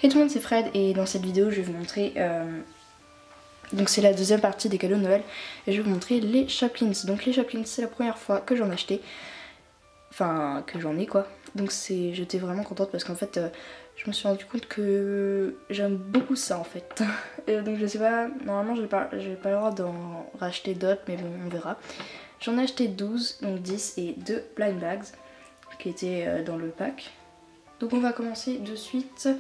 Hey tout le monde, c'est Fred et dans cette vidéo je vais vous montrer, donc c'est la deuxième partie des cadeaux de Noël et je vais vous montrer les Chaplins. Donc les Chaplins c'est la première fois que j'en ai acheté, enfin que j'en ai quoi. Donc j'étais vraiment contente parce qu'en fait je me suis rendu compte que j'aime beaucoup ça en fait. Et donc je sais pas, normalement j'ai pas le droit d'en racheter d'autres mais bon on verra. J'en ai acheté 12, donc 10 et 2 blind bags qui étaient dans le pack. Donc on va commencer de suite.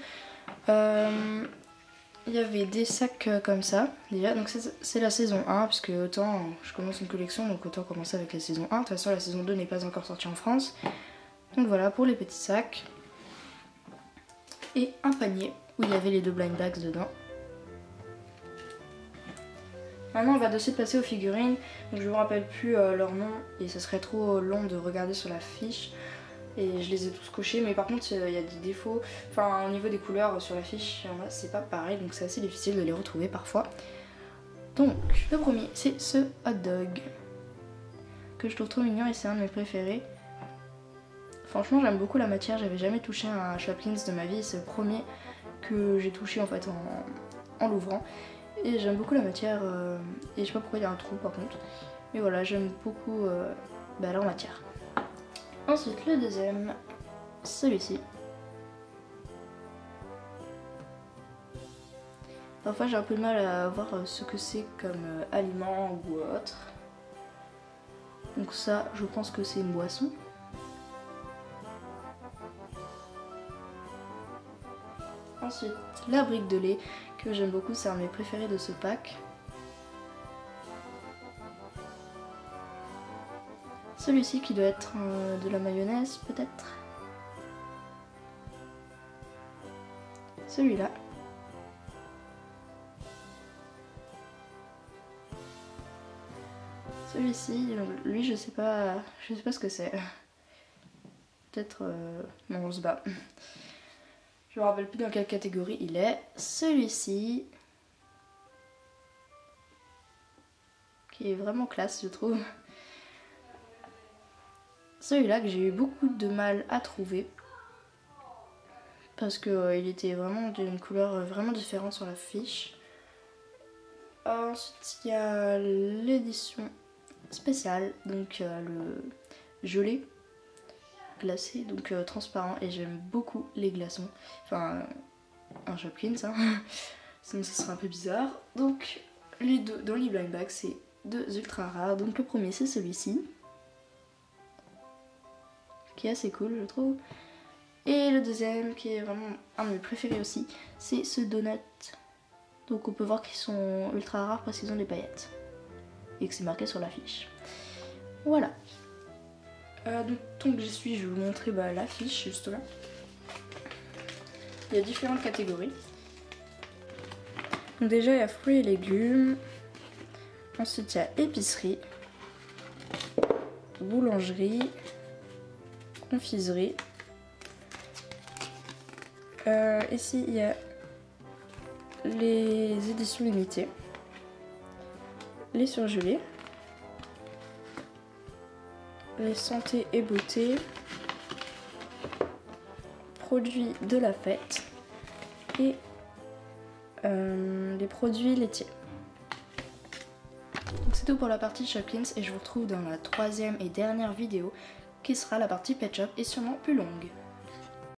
Il y avait des sacs comme ça déjà, donc c'est la saison 1 puisque autant je commence une collection donc autant commencer avec la saison 1. De toute façon la saison 2 n'est pas encore sortie en France. Donc voilà pour les petits sacs. Et un panier où il y avait les 2 blind bags dedans. Maintenant on va de suite passer aux figurines, donc je ne me rappelle plus leur nom et ça serait trop long de regarder sur la fiche. Et je les ai tous cochés, mais par contre il y a des défauts, enfin au niveau des couleurs sur la fiche, c'est pas pareil, donc c'est assez difficile de les retrouver parfois. Donc le premier c'est ce hot dog, que je trouve trop mignon et c'est un de mes préférés. Franchement j'aime beaucoup la matière, j'avais jamais touché un Chaplins de ma vie, c'est le premier que j'ai touché en fait en l'ouvrant. Et j'aime beaucoup la matière, et je sais pas pourquoi il y a un trou par contre, mais voilà j'aime beaucoup leur matière. Ensuite le deuxième, celui-ci. Parfois j'ai un peu de mal à voir ce que c'est comme aliment ou autre. Donc ça je pense que c'est une boisson. Ensuite la brique de lait que j'aime beaucoup, c'est un de mes préférés de ce pack. Celui-ci qui doit être de la mayonnaise peut-être. Celui-là. Celui-ci, lui je sais pas ce que c'est. Peut-être non on se bat. Je me rappelle plus dans quelle catégorie il est. Celui-ci qui est vraiment classe je trouve. Celui-là que j'ai eu beaucoup de mal à trouver parce que il était vraiment d'une couleur vraiment différente sur la fiche. Ensuite il y a l'édition spéciale, donc le gelé glacé, donc transparent, et j'aime beaucoup les glaçons. Enfin un Chaplins hein. Sinon ça serait un peu bizarre. Donc les deux dans les blind bags c'est 2 ultra rares. Donc le premier c'est celui-ci, qui est assez cool je trouve. Et le deuxième qui est vraiment un de mes préférés aussi, c'est ce donut. Donc on peut voir qu'ils sont ultra rares parce qu'ils ont des paillettes. Et que c'est marqué sur la fiche. Voilà. Donc tant que j'y suis, je vais vous montrer la fiche justement. Il y a différentes catégories. Donc déjà il y a fruits et légumes. Ensuite il y a épicerie, boulangerie, confiserie. Ici il y a les éditions limitées, les surgelés, les santé et beauté, produits de la fête et les produits laitiers. Donc c'est tout pour la partie Chaplins et je vous retrouve dans la troisième et dernière vidéo qui sera la partie Pet Shop et sûrement plus longue.